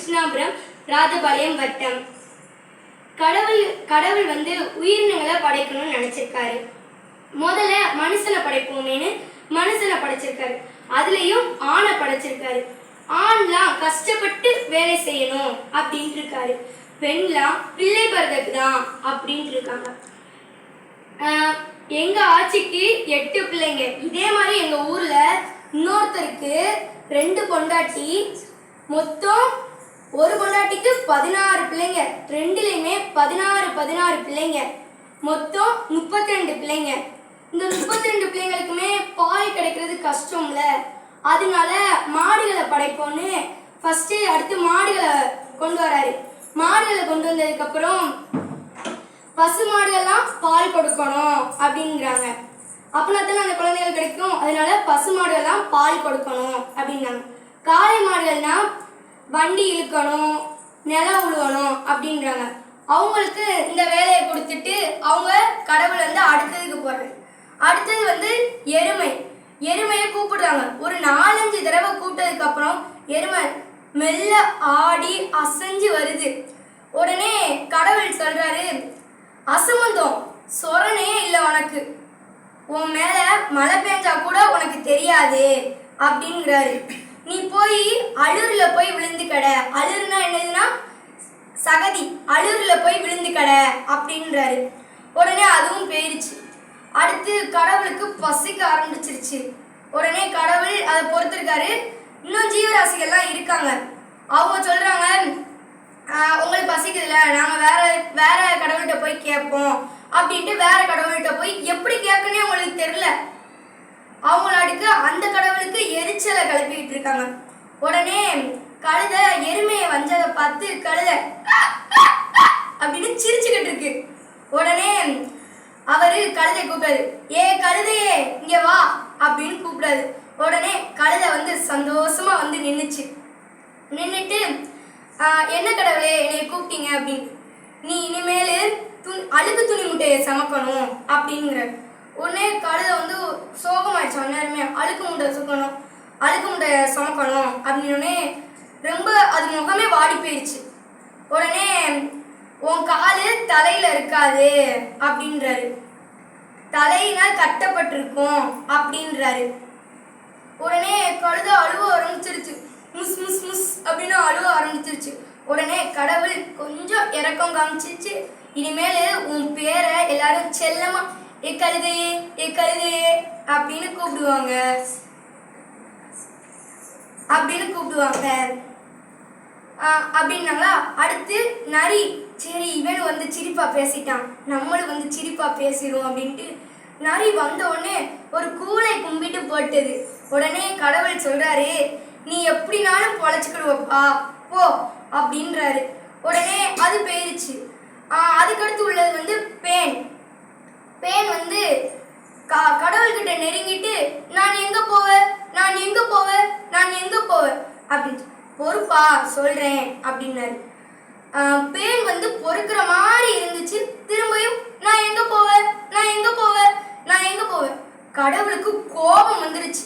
கிருஷ்ணாபுரம் ராஜபாளையம் வட்டம். கடவுள் வந்து உயிரினங்களை படைக்கணும்னு நினைச்சிருக்காரு. முதல்ல மனுஷனை படைப்போமேனு மனுஷனை படைச்சிருக்காரு. அதுலயும் ஆணை படைச்சிருக்காரு. ஆண்லாம் கஷ்டப்பட்டு வேலை செய்யணும் அப்படின்ட்டு இருக்காரு. பெண்லாம் பிள்ளை பிறந்ததுக்கு தான் அப்படின்ட்டு இருக்காங்க. எங்க ஆட்சிக்கு 8 பிள்ளைங்க. இதே மாதிரி எங்க ஊர்ல இன்னொருத்தருக்கு 2 பொண்டாட்டி, மொத்தம் ஒரு பொண்டாட்டிக்கு 16 பிள்ளைங்க. 2லையுமே 16 பிள்ளைங்க, மொத்தம் 32 பிள்ளைங்க. இந்த 32 பிள்ளைங்களுக்குமே பால் கிடைக்கிறது கஷ்டம்ல, அதனால மாடுகளை படைப்போன்னு அடுத்து மாடுகளை கொண்டு வராரு. மாடுகளை கொண்டு வந்ததுக்கு அப்புறம் பசு மாடுகள்லாம் பால் கொடுக்கணும் அப்படிங்கிறாங்க. அப்படின்னா தானே அந்த குழந்தைகள் கிடைக்கும். அதனால பசு மாடுகள்லாம் பால் கொடுக்கணும் அப்படிங்கிறாங்க. காளை மாடுகள்னா வண்டி இழுக்கணும், நிலம் உழுவணும் அப்படின்றாங்க. அவங்களுக்கு இந்த வேலையை கொடுத்துட்டு அவங்க கடவுள் வந்து அடுத்ததுக்கு போறாரு. அடுத்தது வந்து எருமையை கூப்பிடுறாங்க. ஒரு 4-5 தடவை கூப்பிட்டதுக்கு அப்புறம் எருமை மெல்ல ஆடி அசைஞ்சு வருது. உடனே கடவுள் சொல்றாரு, அசமந்தம் சொரணே இல்லை உனக்கு, உன் மேல மழை பெஞ்சா கூட உனக்கு தெரியாது அப்படிங்கிறாரு. நீ போய் அழுர்ல போய் விழுந்து கடை. அழுர்னா என்னதுன்னா சகதி. அழுர்ல போய் விழுந்து கடை அப்படின்றாரு. உடனே அதுவும் போயிருச்சு. அடுத்து கடவுளுக்கு பசிக்க ஆரம்பிச்சிருச்சு. உடனே கடவுள் அதை பொறுத்திருக்காரு. இன்னும் ஜீவராசிகள்லாம் இருக்காங்க. அவங்க சொல்றாங்க, உங்களுக்கு பசிக்குதுல, நாங்க வேற கடவுள்கிட்ட போய் கேட்போம் அப்படின்ட்டு வேற கடவுள்கிட்ட போய் எப்படி கேட்கணும்னு உங்களுக்கு தெரியல. அவங்களுக்கு அந்த கடவுளுக்கு எரிச்சலை கிளப்பிட்டு இருக்காங்க. உடனே கழுதை எருமையை வஞ்சதை பார்த்து கழுதை அப்படின்னு சிரிச்சுக்கிட்டு இருக்கு. உடனே அவரு கழுதை கூப்பிடாரு, ஏ கழுதையே இங்க வா அப்படின்னு கூப்பிடாரு. உடனே கழுதை வந்து சந்தோஷமா வந்து நின்னுட்டு என்ன கடவுளே என்னை கூப்பிட்டீங்க அப்படின்னு, நீ இனிமேல் அழுக்கு துணி முட்டையை சமைக்கணும் அப்படிங்கிற. உடனே கழுதை வந்து சோகமாயிடுச்சு. நேரமே அழுக்கு முட்டை சமைக்கணும் அப்படின்னு ரொம்ப அது முகமே வாடி போயிடுச்சு. உடனே உன் காலு தலையில இருக்காது அப்படின்றாரு. தலையினால் கட்டப்பட்டிருக்கும் அப்படின்றாரு. உடனே கழுதை அழுவ ஆரம்பிச்சிருச்சு. முஸ் முஸ் முஸ் அப்படின்னு அழுவ ஆரம்பிச்சிருச்சு. உடனே கடவுள் கொஞ்சம் இறக்கம் காமிச்சிருச்சு. இனிமேல் உன் பேரை எல்லாரும் செல்லமா ஏ கழுதையே அப்படின்னு கூப்பிடுவாங்க அப்படின்னாங்களா. அடுத்து நரி, சரி இவன் வந்து சிரிப்பா பேசிட்டான், நம்மளும் வந்து சிரிப்பா பேசிடும் அப்படின்ட்டு நரி வந்த உடனே ஒரு கூளை கும்பிட்டு போட்டது. உடனே கடவுள் சொல்றாரு, நீ எப்படினாலும் பொழைச்சுக்கிடுவப்பா போ அப்படின்றாரு. உடனே அது போயிருச்சு. அதுக்கடுத்து உள்ளது வந்து பேன் வந்து கடவுள்கிட்ட நெருங்கிட்டு நான் எங்க போவேன் அப்படின்னு, பொறுப்பா சொல்றேன் அப்படின்னாரு. பேன் வந்து பொறுக்கிற மாதிரி இருந்துச்சு. திரும்பியும் நான் எங்க போவேன் கடவுளுக்கு கோபம் வந்துருச்சு.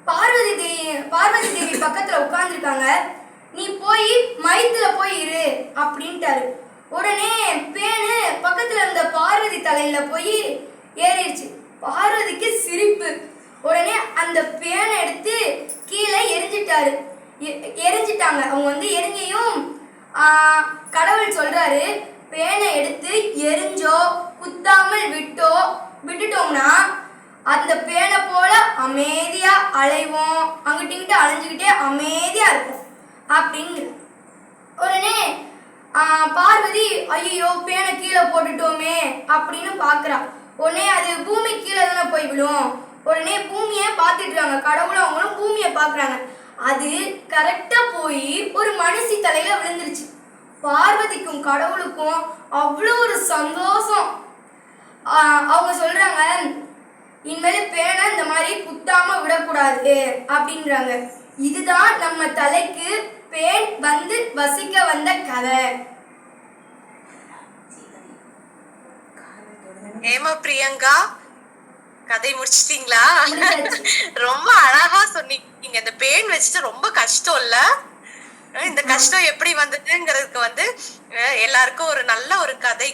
பார்வதி தேவி பக்கத்துல உட்கார்ந்துருக்காங்க. நீ போய் மைத்துல போய் இரு அப்படின்ட்டாரு. உடனே பேனு பக்கத்துல இருந்த பார்வதி தலையில போய் ஏறிடுச்சு. பார்வதிக்கு சிரிப்பு. உடனே அந்த பேனை எடுத்து கீழே எரிஞ்சிட்டாங்க. அவங்க வந்து எரிஞ்சையும் கடவுள் சொல்றாரு, பேனை எடுத்து எரிஞ்சோ குத்தாமல் விட்டுட்டோம்னா அந்த பேனை போல அமைதியா அலைவோம், அங்கிட்டு அலைஞ்சுக்கிட்டே அமைதியா இருக்கும் அப்படின்னு. உடனே பார்வதி ஐயோ பேனை கீழே போட்டுட்டோமே அப்படின்னு பாக்குறா. உடனே அது பூமி கீழே தானே போய் விழும். உடனே பூமியை பார்த்துட்டு இருக்காங்க. கடவுளும் அவங்களும் பூமியை பாக்குறாங்க. அது கரெக்டா போய் ஒரு மனுஷி தலையில விழுந்துருச்சு. பார்வதிக்கும் கடவுளுக்கும் அவ்வளோ ஒரு சந்தோஷம். அவங்க சொல்றாங்க, இனிமேல் பேனை இந்த மாதிரி குத்தாம விடக்கூடாது அப்படின்றாங்க. இதுதான் நம்ம தலைக்கு பேன் வந்து வசிக்க வந்த கதை. ஏமா பிரியங்கா, கதை முடிச்சிட்டீங்களா? ரொம்ப அழகா சொன்னீங்க. இந்த பேன் வச்சுட்டு ரொம்ப கஷ்டம் இல்ல? இந்த கஷ்டம் எப்படி வந்ததுங்கிறதுக்கு வந்து எல்லாருக்கும் ஒரு நல்ல ஒரு கதை